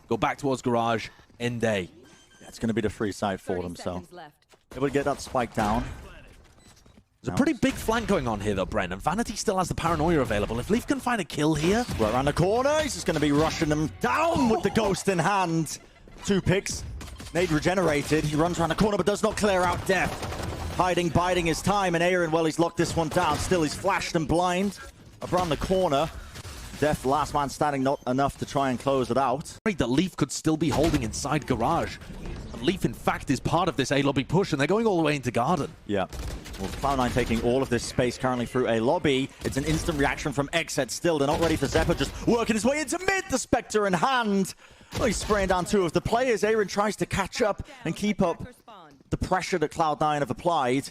go back towards garage, end day. Yeah, it's going to be the free side for them, so they would get that spike down. There's a pretty big flank going on here, though, Bren, and Vanity still has the paranoia available. If Leaf can find a kill here... Right around the corner, he's just going to be rushing them down with the ghost in hand. 2 picks. Nade regenerated. He runs around the corner, but does not clear out Def. Hiding, biding his time, and Aaron, well, he's locked this one down. Still, he's flashed and blind. Up around the corner. Def, last man standing, not enough to try and close it out. That Leaf could still be holding inside garage. And Leaf, in fact, is part of this A-lobby push, and they're going all the way into Garden. Yeah. Well, Cloud9 taking all of this space currently through a lobby. It's an instant reaction from XSET still. They're not ready for Zephyr, just working his way into mid, the Spectre in hand. Well, he's spraying down 2 of the players. Aaron tries to catch up and keep up the pressure that Cloud9 have applied.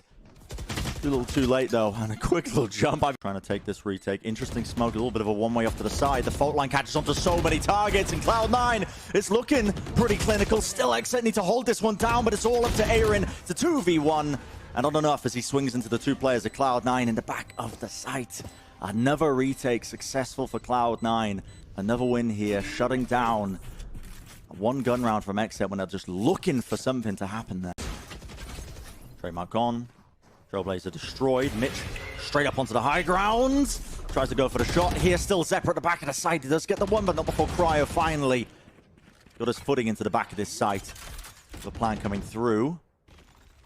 A little too late, though, and a quick little jump. I'm trying to take this retake. Interesting smoke, a little bit of a one-way off to the side. The fault line catches onto so many targets, and Cloud9 is looking pretty clinical. Still, XSET need to hold this one down, but it's all up to Aaron. It's a 2v1. And not enough as he swings into the 2 players of Cloud9 in the back of the site. Another retake successful for Cloud9. Another win here, shutting down 1 gun round from XSET when they're just looking for something to happen there. Trademark gone. Trailblazer destroyed. Mitch straight up onto the high ground. Tries to go for the shot. Here still Zephyr at the back of the site. He does get the one, but not before Cryo finally got his footing into the back of this site. The plan coming through.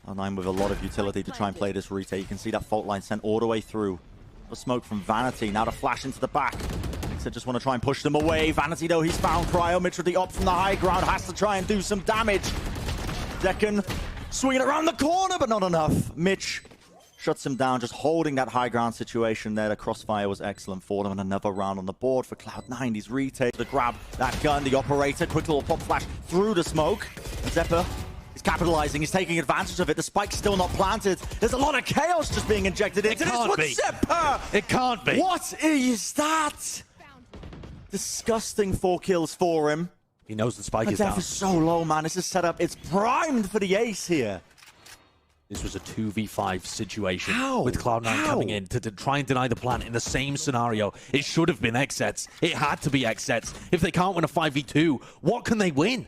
Cloud9 with a lot of utility to try and play this retake. You can see that fault line sent all the way through. The smoke from Vanity. Now to flash into the back. XSET just want to try and push them away. Vanity, though, he's found Cryo. Mitch with the op from the high ground has to try and do some damage. Decken swinging around the corner, but not enough. Mitch shuts him down, just holding that high ground situation there. The crossfire was excellent for them, and another round on the board for Cloud9. These retake to grab that gun. The operator, quick little pop flash through the smoke. Zephyr is capitalizing, he's taking advantage of it. The spike's still not planted. There's a lot of chaos just being injected into this one. Zephyr! It can't be. What is that? Disgusting 4 kills for him. He knows the spike is down. Def is so low, man. This is set up. It's primed for the ace here. This was a 2v5 situation. How? With Cloud9 coming in to try and deny the plan in the same scenario. It should have been XSET's. It had to be XSET's. If they can't win a 5v2, what can they win?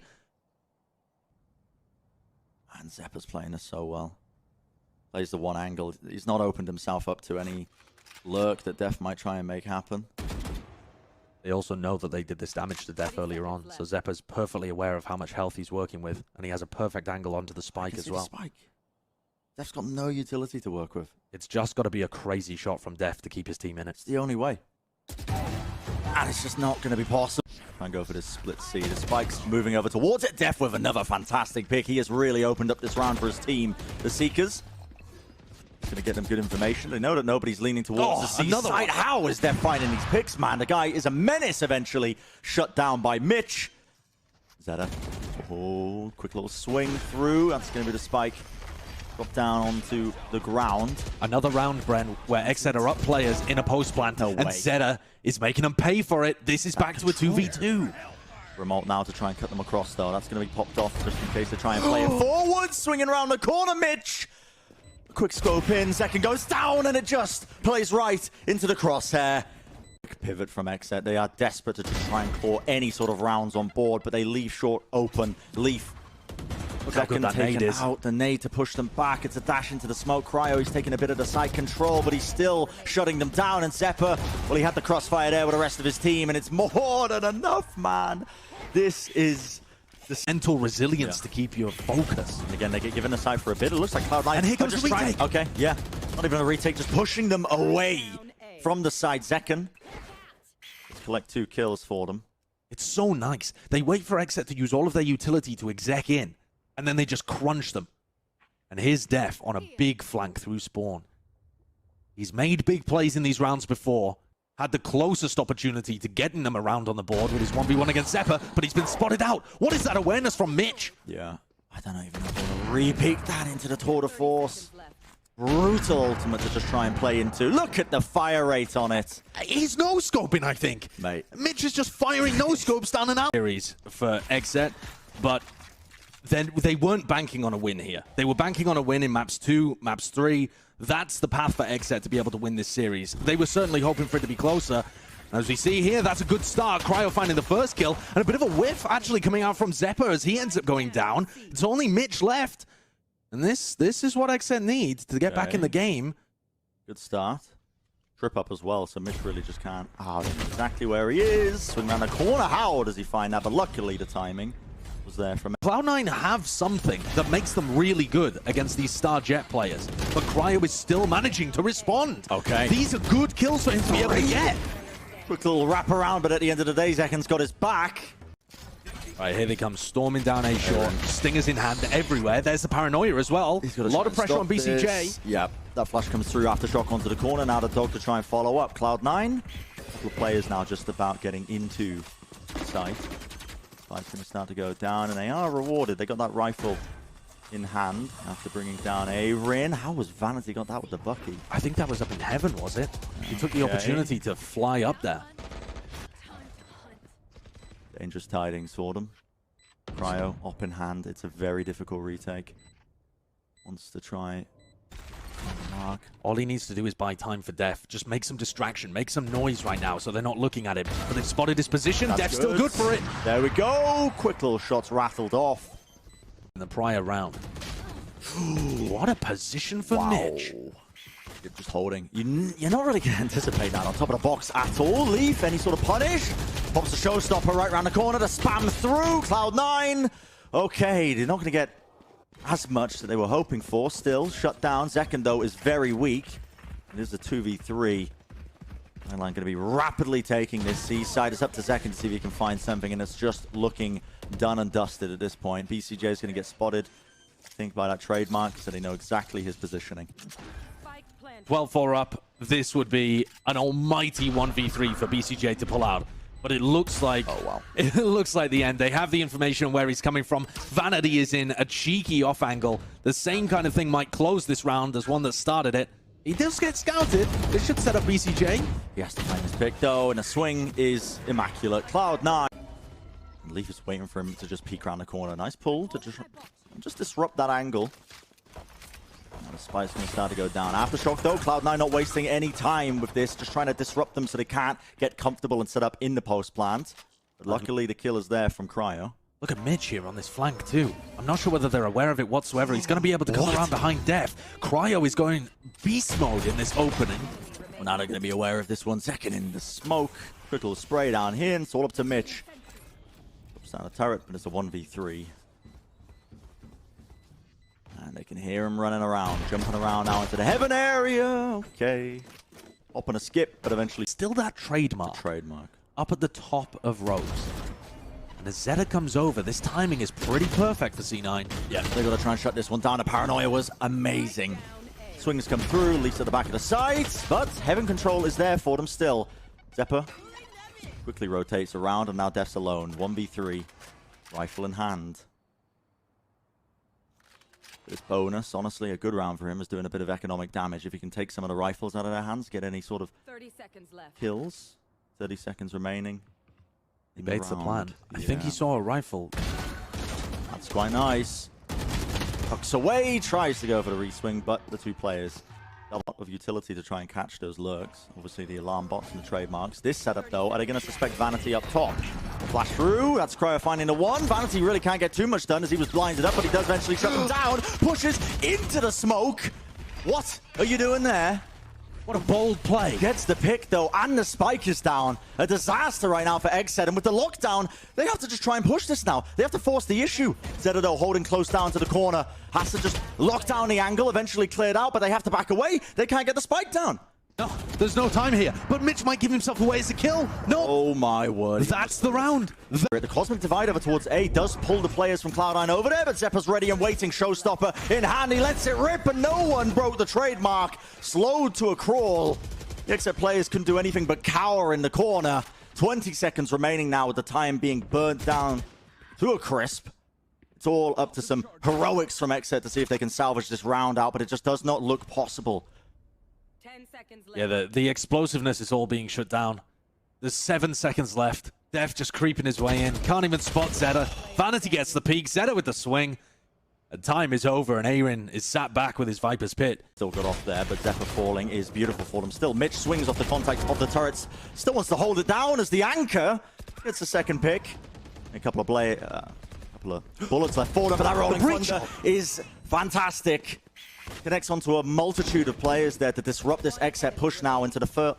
And Zephyr's playing this so well. Plays the one angle. He's not opened himself up to any lurk that Def might try and make happen. They also know that they did this damage to Def earlier on, so Zeppa's perfectly aware of how much health he's working with, and he has a perfect angle onto the spike as well. Def's got no utility to work with. It's just got to be a crazy shot from Def to keep his team in it. It's the only way. And it's just not going to be possible. Try and go for this split C. The spike's moving over towards it. Def with another fantastic pick. He has really opened up this round for his team. The Seekers. Going to get them good information. They know that nobody's leaning towards the C side. How is Def finding these picks, man? The guy is a menace eventually. Shut down by Mitch. Zeta. Oh, quick little swing through. That's going to be the spike. Drop down onto the ground. Another round, Bren, where XSET are up players in a post plant, and Zeta is making them pay for it. This is back to a 2v2. Remote now to try and cut them across, though. That's going to be popped off just in case they try and play it forward. Swinging around the corner, Mitch. Quick scope in, second goes down, and it just plays right into the crosshair. Quick pivot from XSET. They are desperate to just try and claw any sort of rounds on board, but they leave short open. Leaf. Look how good that nade is. Out the nade to push them back. It's a dash into the smoke. Cryo, he's taking a bit of the side control, but he's still shutting them down. And Zephyr, well, he had the crossfire there with the rest of his team, and it's more than enough, man. This is the mental resilience to keep your focus. And again, they get given the side for a bit. It looks like Cloud9. And here comes the retake. Okay, yeah. Not even a retake, just pushing them away from the side. Zekken. Let's collect 2 kills for them. It's so nice. They wait for XSET to use all of their utility to exec in, and then they just crunch them. And here's Def on a big flank through spawn. He's made big plays in these rounds before. Had the closest opportunity to getting them around on the board with his 1v1 against Zephyr, but he's been spotted out. What is that awareness from Mitch? Yeah, I don't even know if I want to repeat that into the tour de force. Brutal ultimate to just try and play into. Look at the fire rate on it. He's no-scoping, I think. Mate. Mitch is just firing no-scopes down and out. Series for XSET, but then they weren't banking on a win here. They were banking on a win in maps 2, maps 3. That's the path for XSET to be able to win this series. They were certainly hoping for it to be closer. As we see here, that's a good start. Cryo finding the first kill, and a bit of a whiff actually coming out from Zepper as he ends up going down. It's only Mitch left. And this is what XSET needs to get back in the game. Good start. Trip up as well, so Mitch really just can't. Exactly where he is. Swing around the corner. How does he find that? But luckily the timing was there from Cloud9 have something that makes them really good against these Star Jet players. But Cryo is still managing to respond. Okay. These are good kills for him to be able to get. Quick little wrap around, but at the end of the day, Zekken's got his back. Right, here they come, storming down A short. Stingers in hand everywhere. There's the paranoia as well. He's got a lot of pressure on BCJ. This. Yep, that flash comes through after shock onto the corner. Now the dog to try and follow up. Cloud9. A couple of players now just about getting into sight. Fight's going to start to go down, and they are rewarded. They got that rifle in hand after bringing down a Rin. How was Vanity got that with the Bucky? I think that was up in heaven, was it? He took the opportunity to fly up there. Dangerous tidings for them. Cryo up in hand. It's a very difficult retake. Wants to try mark. All he needs to do is buy time for Def. Just make some distraction, make some noise right now so they're not looking at him. But they've spotted his position. Def's still good for it. There we go. Quick little shots rattled off. In the prior round. What a position for Mitch. You're just holding. You're not really going to anticipate that on top of the box at all. Leaf, any sort of punish? Pops a showstopper right around the corner to spam through. Cloud9. Okay, they're not going to get as much that they were hoping for. Still, shut down. Zekken, though, is very weak. It is a 2v3. Line going to be rapidly taking this C-side. It's up to Zekken to see if he can find something, and it's just looking done and dusted at this point. BCJ is going to get spotted, I think, by that trademark, so they know exactly his positioning. 12-4 up. This would be an almighty 1v3 for BCJ to pull out. But it looks like it looks like the end. They have the information on where he's coming from. Vanity is in a cheeky off angle. The same kind of thing might close this round as one that started it. He does get scouted. This should set up BCJ. He has to find his pick, though, and the swing is immaculate. Cloud9. Leaf is waiting for him to just peek around the corner. Nice pull to just disrupt that angle. And the spike's going to start to go down. Aftershock, though, Cloud9 not wasting any time with this, just trying to disrupt them so they can't get comfortable and set up in the post plant. But luckily, the kill is there from Cryo. Look at Mitch here on this flank, too. I'm not sure whether they're aware of it whatsoever. He's going to be able to come around behind Def. Cryo is going beast mode in this opening. Well, now they're going to be aware of this 1 second in the smoke. Critical spray down here, and it's all up to Mitch. Drops down a turret, but it's a 1v3. And they can hear him running around, jumping around now into the heaven area. Okay. Hop on a skip, but eventually still that trademark. Trademark. Up at the top of Rose. And as Zeta comes over, this timing is pretty perfect for C9. Yeah, they got to try and shut this one down. The paranoia was amazing. Swings come through, leaps at the back of the sides, but heaven control is there for them still. Zepper quickly rotates around, and now Def's alone. 1v3, rifle in hand. This bonus, honestly, a good round for him, is doing a bit of economic damage. If he can take some of the rifles out of their hands, get any sort of 30 seconds left. Kills. 30 seconds remaining. He baits the plan. I think he saw a rifle. That's quite nice. Tucks away, tries to go for the re-swing, but the two players got a lot of utility to try and catch those lurks. Obviously, the alarm bots and the trademarks. This setup, though, are they going to suspect Vanity up top? Flash through, that's Cryo finding the one. Vanity really can't get too much done as he was blinded up, but he does eventually shut them down. Pushes into the smoke. What are you doing there? What a bold play. Gets the pick, though, and the spike is down. A disaster right now for XSET, and with the lockdown, they have to just try and push this now. They have to force the issue. Zeta, though, holding close down to the corner, has to just lock down the angle, eventually cleared out, but they have to back away. They can't get the spike down. No, there's no time here. But Mitch might give himself away as a kill. No. Oh, my word. That's the round. The Cosmic Divide over towards A does pull the players from Cloud9 over there, but Zeppa's ready and waiting. Showstopper in hand. He lets it rip, and no one broke the trademark. Slowed to a crawl. The XSET players couldn't do anything but cower in the corner. 20 seconds remaining now with the time being burnt down to a crisp. It's all up to some heroics from XSET to see if they can salvage this round out, but it just does not look possible. 10 seconds left. Yeah, the explosiveness is all being shut down. There's 7 seconds left. Def just creeping his way in. Can't even spot Zeta. Vanity gets the peak. Zeta with the swing. And time is over, and Aaron is sat back with his Viper's Pit. Still got off there, but Zephyr falling is beautiful for them. Still, Mitch swings off the contact of the turrets. Still wants to hold it down as the anchor gets the second pick. A couple of bullets left for them, but that rolling thunder is fantastic. Connects onto a multitude of players there to disrupt this XSET push now into the first.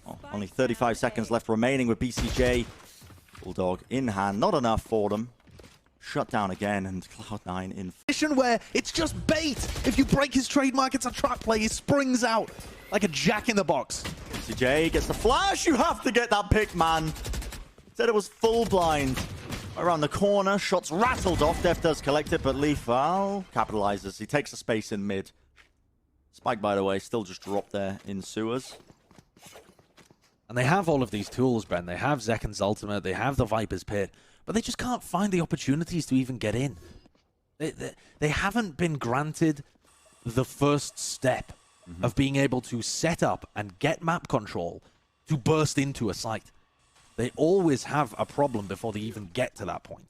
Oh, only 35 seconds left remaining with BCJ. Bulldog in hand, not enough for them. Shut down again, and Cloud9 in Position where it's just bait. If you break his trademark, it's a trap play. He springs out like a jack in the box. BCJ gets the flash. You have to get that pick, man. Said it was full blind. Around the corner, shots rattled off. Def does collect it, but Leaf, well, capitalizes. He takes the space in mid. Spike, by the way, still just dropped there in sewers. And they have all of these tools, Ben. They have Zekken's ultimate. They have the Viper's Pit. But they just can't find the opportunities to even get in. They haven't been granted the first step of being able to set up and get map control to burst into a site. They always have a problem before they even get to that point.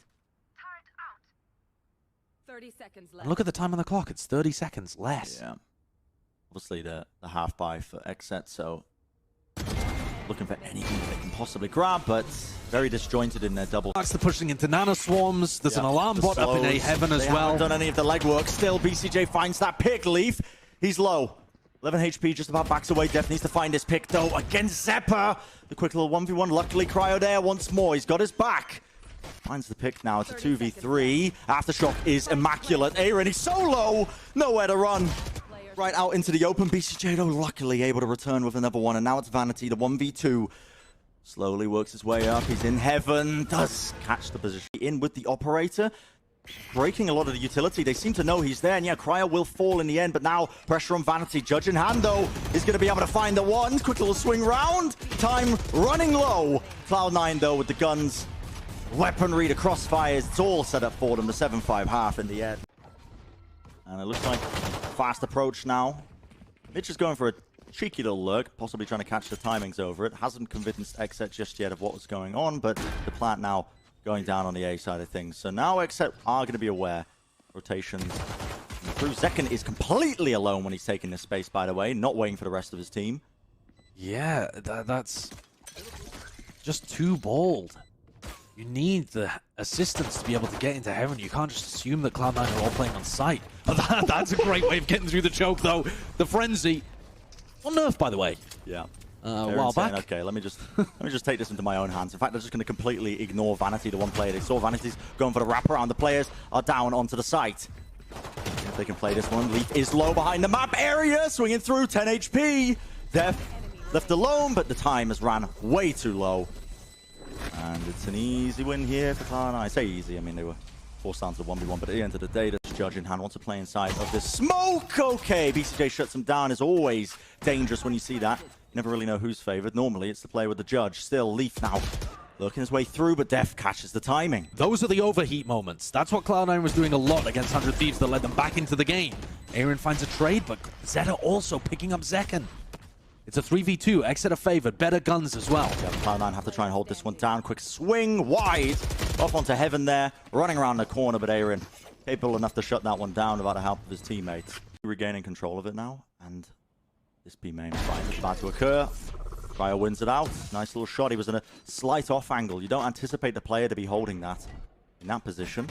30 seconds left. And look at the time on the clock. It's 30 seconds less. Yeah. Obviously, the half buy for XSET, so looking for anything they can possibly grab, but very disjointed in their double. That's the pushing into nano swarms. There's an alarm bot up in A heaven as well. Haven't done any of the legwork. Still, BCJ finds that pick. Leaf, he's low. 11 HP, just about backs away. Def needs to find his pick, though, against Zephyr. The quick little 1v1. Luckily, Cryo there once more. He's got his back. Finds the pick now. It's a 2v3. Aftershock is immaculate. Aaron, he's so low. Nowhere to run. Right out into the open. BCJ, though, luckily able to return with another one. And now it's Vanity, the 1v2. Slowly works his way up. He's in heaven. Does catch the position. In with the operator. Breaking a lot of the utility. They seem to know he's there. And yeah, Cryo will fall in the end. But now pressure on Vanity. Judge in hand, though, is going to be able to find the one. Quick little swing round. Time running low. Cloud9, though, with the guns. Weaponry, the crossfires. It's all set up for them. The 7-5 half in the end. And it looks like fast approach now. Mitch is going for a cheeky little lurk, possibly trying to catch the timings over it. Hasn't convinced XSET just yet of what was going on, but the plant now going down on the A side of things. So now XSET are going to be aware. Rotations through. Zekken is completely alone when he's taking this space, by the way, not waiting for the rest of his team. Yeah, that's just too bold. You need the assistants to be able to get into heaven. You can't just assume that Cloud9 are all playing on site. That's a great way of getting through the choke, though. The frenzy. On Nerf, by the way. Yeah. A while back. Okay, let me just take this into my own hands. In fact, they're just going to completely ignore Vanity, the one player. They saw Vanity's going for the wraparound. The players are down onto the site. If they can play this one. Leaf is low behind the map area. Swinging through, 10 HP. Def left alone, but the time has ran way too low. And it's an easy win here for Cloud9. I say easy, I mean they were forced down to 1v1, but at the end of the day, the Judge in hand wants to play inside of this smoke. Okay, BCJ shuts him down. Is always dangerous when you see that. You never really know who's favored. Normally, it's the player with the Judge. Still, Leaf now looking his way through, but Def catches the timing. Those are the overheat moments. That's what Cloud9 was doing a lot against 100 Thieves that led them back into the game. Aaron finds a trade, but Zeta also picking up Zekken. It's a 3v2. XSET are favored. Better guns as well. Yeah, Cloud9 have to try and hold this one down. Quick swing wide. Off onto heaven there. Running around the corner, but Aaron capable enough to shut that one down without the help of his teammates. Regaining control of it now. And this B main fight is about to occur. Cryo wins it out. Nice little shot. He was in a slight off angle. You don't anticipate the player to be holding that in that position.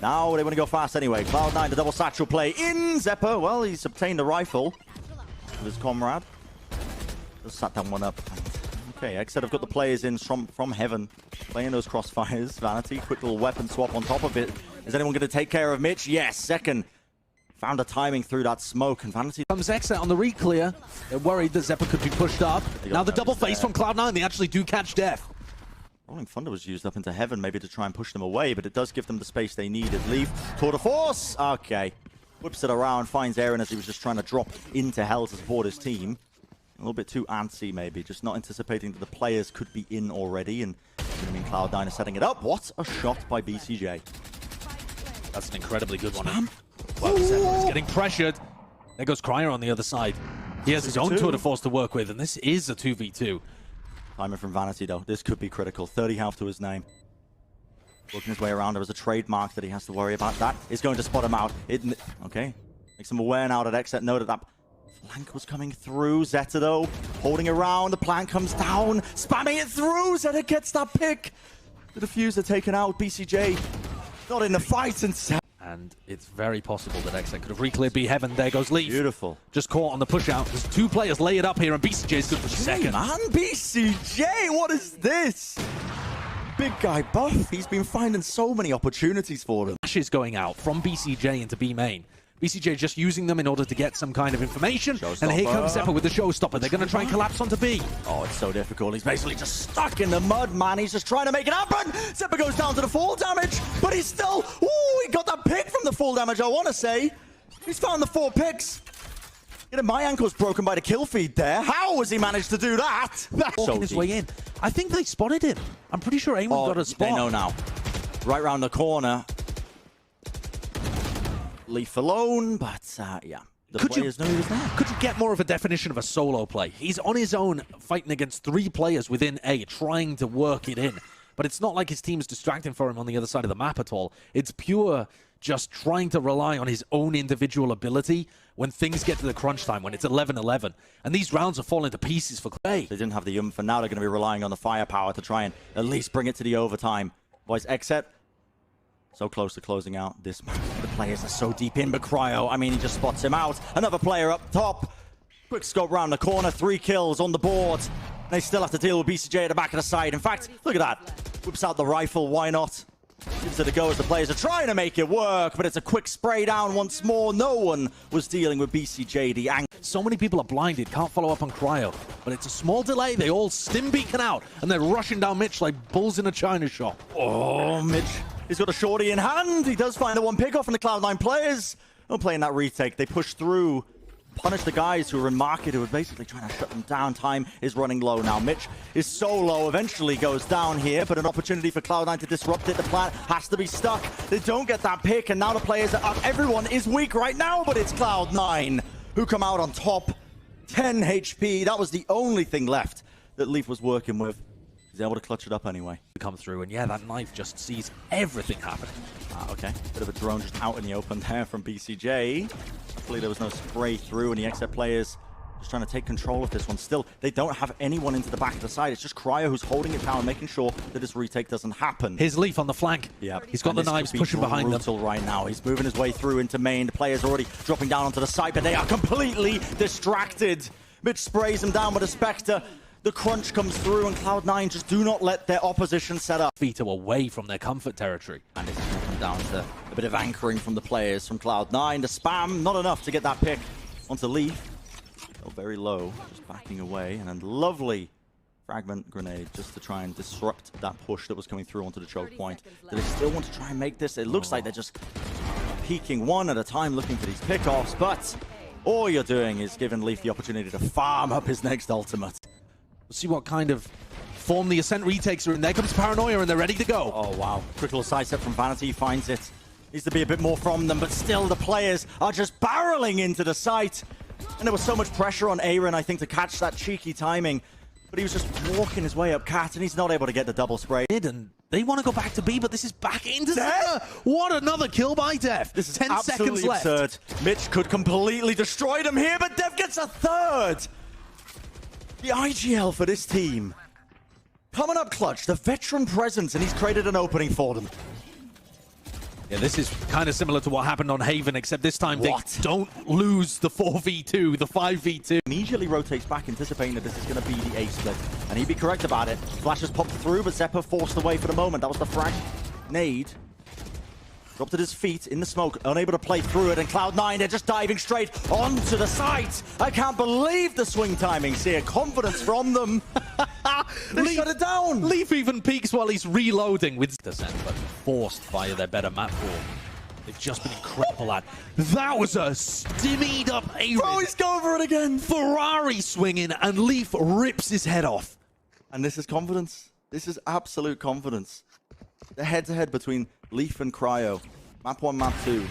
Now they want to go fast anyway. Cloud9, the double satchel play in. Zephyr, well, he's obtained a rifle with his comrade. Just sat that one up. Okay, XSET have got the players in from heaven, playing those crossfires. Vanity, quick little weapon swap on top of it. Is anyone going to take care of Mitch? Yes, Zekken found a timing through that smoke, and Vanity comes XSET on the re-clear. They're worried that Zephyr could be pushed up. Now the double face from Cloud9, they actually do catch Def. Rolling Thunder was used up into heaven, maybe to try and push them away, but it does give them the space they needed. Leaf, tour de force. Okay, whips it around, finds Aaron as he was just trying to drop into hell to support his team. A little bit too antsy, maybe. Just not anticipating that the players could be in already. And I mean, Cloud9 is setting it up. What a shot by BCJ. That's an incredibly good one. Well, Zephyr is getting pressured. There goes Cryer on the other side. He has his own tour de force to work with, and this is a 2v2. Timing from Vanity, though. This could be critical. 30 health to his name. Working his way around. There was a trademark that he has to worry about. That is going to spot him out. Okay. Makes him aware now that XSET noted that flank was coming through. Zeta, though, holding around. The plan comes down. Spamming it through. Zeta gets that pick. The diffuser taken out. BCJ not in the fight. And it's very possible that XSET could have re-cleared B Heaven. There goes Leaf. Beautiful. Just caught on the push out. There's two players lay it up here, and BCJ is good for the second. Man, BCJ, what is this? Big guy buff. He's been finding so many opportunities for them. Flashes going out from BCJ into B main. BCJ just using them in order to get some kind of information. And here comes Zeppa with the showstopper. They're going to try and collapse onto B. Oh, it's so difficult. He's basically just stuck in the mud, man. He's just trying to make it happen. Zeppa goes down to the full damage, but he's still... Ooh, he got that pick from the full damage, I want to say. He's found the 4 picks. My ankle's broken by the kill feed there. How has he managed to do that? That's walking his way in. I think they spotted him. I'm pretty sure Aimon got a spot. They know now. Right round the corner. Leaf alone, but yeah. The players know he was there. Could you get more of a definition of a solo play? He's on his own fighting against 3 players within A, trying to work it in. But it's not like his team's distracting for him on the other side of the map at all. It's pure just trying to rely on his own individual ability when things get to the crunch time, when it's 11-11. And these rounds are falling to pieces for Clay. They didn't have the for now. They're going to be relying on the firepower to try and at least bring it to the overtime. Boys, XSET so close to closing out this match. The players are so deep in, but Cryo, I mean, he just spots him out. Another player up top. Quick scope round the corner. 3 kills on the board. They still have to deal with BCJ at the back of the side. In fact, look at that. Whips out the rifle. Why not? Gives it a go as the players are trying to make it work, but it's a quick spray down once more. No one was dealing with BCJ. The angle. So many people are blinded, can't follow up on Cryo, but it's a small delay. They all stim beacon out, and they're rushing down Mitch like bulls in a china shop. Oh, Mitch. He's got a shorty in hand. He does find the 1 pick off from the Cloud9 players. Not playing that retake. They push through. Punish the guys who are in market, who are basically trying to shut them down. Time is running low now. Mitch is so low, eventually goes down here, but an opportunity for Cloud9 to disrupt it. The plant has to be stuck. They don't get that pick, and now the players are up. Everyone is weak right now, but it's Cloud9 who come out on top. 10 HP. That was the only thing left that Leaf was working with. He's able to clutch it up anyway. Come through, and yeah, that knife just sees everything happening. Okay. Bit of a drone just out in the open there from BCJ. Hopefully there was no spray through, and the XSET players just trying to take control of this one. Still, they don't have anyone into the back of the side. It's just Cryo who's holding it down, making sure that this retake doesn't happen. Here's Leaf on the flank. Yeah, he's got the knives pushing behind them. Right now, he's moving his way through into main. The players are already dropping down onto the side, but they are completely distracted. Mitch sprays him down with a Spectre. The crunch comes through, and Cloud9 just do not let their opposition set up. Feet are away from their comfort territory. And it's come down to a bit of anchoring from the players from Cloud9. The spam, not enough to get that pick onto Leaf. Oh, very low, just backing away. And then lovely fragment grenade just to try and disrupt that push that was coming through onto the choke point. Do they still want to try and make this? It looks like they're just peeking one at a time, looking for these pickoffs. But all you're doing is giving Leaf the opportunity to farm up his next ultimate. We'll see what kind of form the Ascent retakes are in. There comes Paranoia, and they're ready to go. Oh, wow. Quick little sidestep from Vanity. Finds it. Needs to be a bit more from them, but still the players are just barreling into the site. And there was so much pressure on Aaron, I think, to catch that cheeky timing. But he was just walking his way up Cat, and he's not able to get the double spray. And they want to go back to B, but this is back into Zeta. What another kill by Def. This is 10 seconds left. Absurd. Mitch could completely destroy them here, but Def gets a third. The IGL for this team. Coming up clutch, the veteran presence, and he's created an opening for them. Yeah, this is kind of similar to what happened on Haven, except this time they don't lose the 4v2, the 5v2. Immediately rotates back, anticipating that this is going to be the A split. And he'd be correct about it. Flashes popped through, but Zeppa forced away for the moment. That was the frag nade. Dropped at his feet in the smoke, unable to play through it, and Cloud9, they're just diving straight onto the site. I can't believe the swing timings here. Confidence from them. They shut it down. Leaf even peeks while he's reloading with Descent, but forced via their better map pool. They've just been incredible at. That was a stimmied up Aaron. Bro, he's going for it again. Ferrari swinging, and Leaf rips his head off. And this is confidence. This is absolute confidence. The head-to-head between Leaf and Cryo. Map 1, map 2.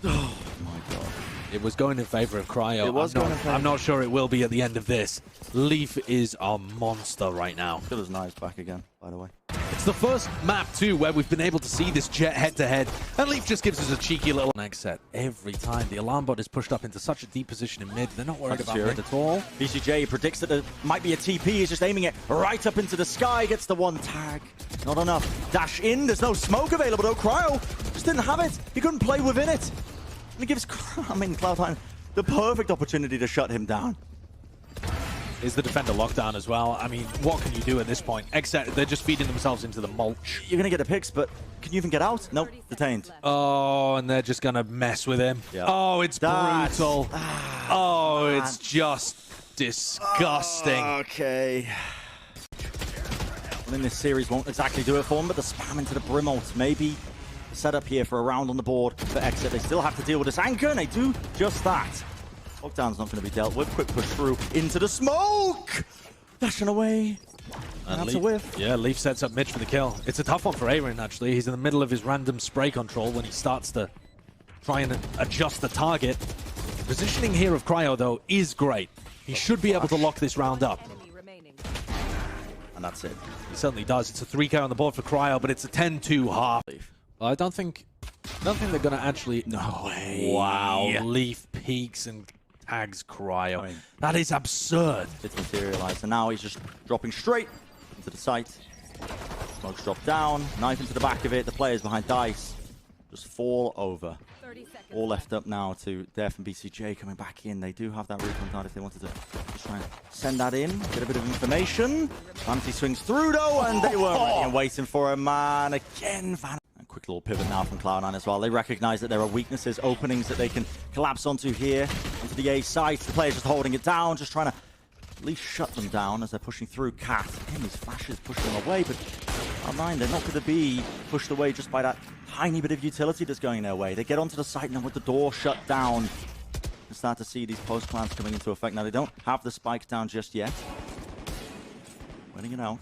Oh my god. It was going in favor of Cryo. It was going in favor. I'm not sure it will be at the end of this. Leaf is a monster right now. Got his knives back again, by the way. It's the first map, too, where we've been able to see this Jet head-to-head. And Leaf just gives us a cheeky little XSET every time. The alarm bot is pushed up into such a deep position in mid. They're not worried about mid at all. BCJ predicts that there might be a TP. He's just aiming it right up into the sky. Gets the one tag. Not enough. Dash in. There's no smoke available, though. Cryo just didn't have it. He couldn't play within it. And it gives Cloud9 the perfect opportunity to shut him down. Is the defender lockdown as well? I mean, what can you do at this point? Except they're just feeding themselves into the mulch. You're going to get the picks, but can you even get out? Nope, detained. Oh, and they're just going to mess with him. Yeah. Oh, it's brutal. Oh, man. it's just disgusting. Okay. Well, in this series won't exactly do it for them, but the spam into the Brim ult, maybe the setup here for a round on the board for XSET. They still have to deal with this anchor, and they do just that. Lockdown's not going to be dealt with. Quick push through into the smoke. Dashing away. And that's a whiff. Yeah, Leaf sets up Mitch for the kill. It's a tough one for Aaron, actually. He's in the middle of his random spray control when he starts to try and adjust the target. The positioning here of Cryo, though, is great. He should be able to lock this round up. And that's it. He certainly does. It's a 3K on the board for Cryo, but it's a 10-2 half. I don't think they're going to actually... No way. Wow. Leaf peaks and tags Cryo. I mean, that is absurd. It's materialized, and now he's just dropping straight into the site. Smoke's dropped down, knife into the back of it. The players behind Dice just fall over. All left up now to Def and BCJ coming back in. They do have that recon card if they wanted to just try and send that in, get a bit of information. Vanity swings through though, and they weren't ready and waiting for him, man. Again, Van. Quick little pivot now from Cloud9 as well. They recognize that there are weaknesses, openings that they can collapse onto here, onto the A site. The players just holding it down, just trying to at least shut them down as they're pushing through. Cat, again, these flashes push them away, but Cloud9, they're not going to be pushed away just by that tiny bit of utility that's going their way. They get onto the site now with the door shut down. You start to see these post plants coming into effect. Now, they don't have the spikes down just yet. Waiting it out.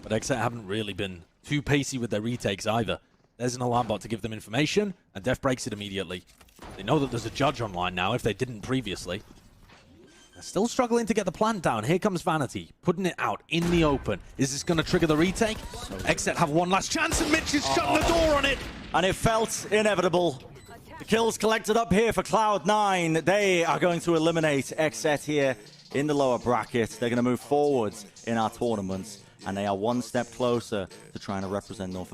But XSET haven't really been too pacey with their retakes either. There's an alarm bot to give them information, and Def breaks it immediately. They know that there's a judge online now, if they didn't previously. They're still struggling to get the plant down. Here comes Vanity, putting it out in the open. Is this going to trigger the retake? XSET have one last chance, and Mitch is shutting the door on it. And it felt inevitable. The kills collected up here for Cloud9. They are going to eliminate XSET here in the lower bracket. They're going to move forwards in our tournaments, and they are one step closer to trying to represent North America.